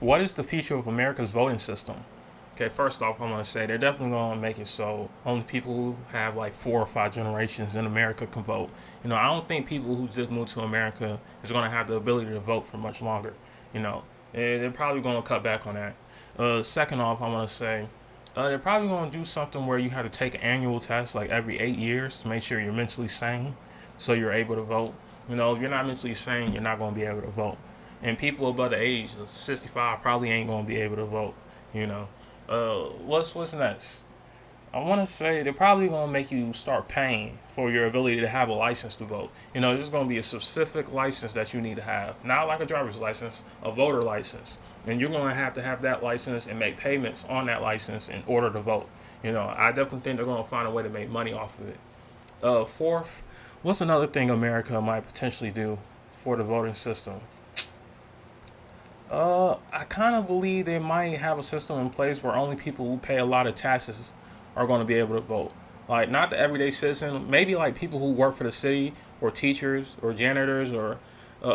What is the future of America's voting system? Okay, first off, I'm gonna say they're definitely gonna make it so only people who have like 4 or 5 generations in America can vote. I don't think people who just moved to America is gonna have the ability to vote for much longer. They're probably gonna cut back on that. Second off, I'm gonna say they're probably gonna do something where you have to take an annual test like every 8 years to make sure you're mentally sane, so you're able to vote. If you're not mentally sane, you're not gonna be able to vote. And people above the age of 65 probably ain't gonna be able to vote. You know. What's next? I want to say they're probably going to make you start paying for your ability to have a license to vote. There's going to be a specific license that you need to have, not like a driver's license, a voter license, and you're going to have that license and make payments on that license in order to vote. I definitely think they're going to find a way to make money off of it. Fourth, what's another thing America might potentially do for the voting system? I kind of believe they might have a system in place where only people who pay a lot of taxes are going to be able to vote. Like, not the everyday citizen, maybe like people who work for the city, or teachers, or janitors, or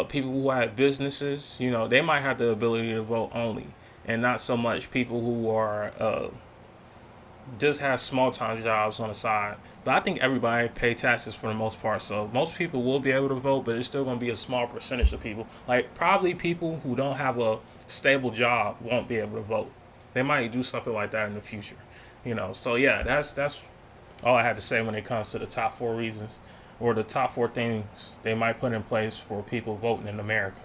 people who have businesses. They might have the ability to vote only, and not so much people who are just have small time jobs on the side. But I think everybody pay taxes for the most part, so most people will be able to vote, but it's still going to be a small percentage of people. Like, probably people who don't have a stable job won't be able to vote. They might do something like that in the future. So yeah, that's all I had to say when it comes to the top 4 reasons or the top 4 things they might put in place for people voting in America.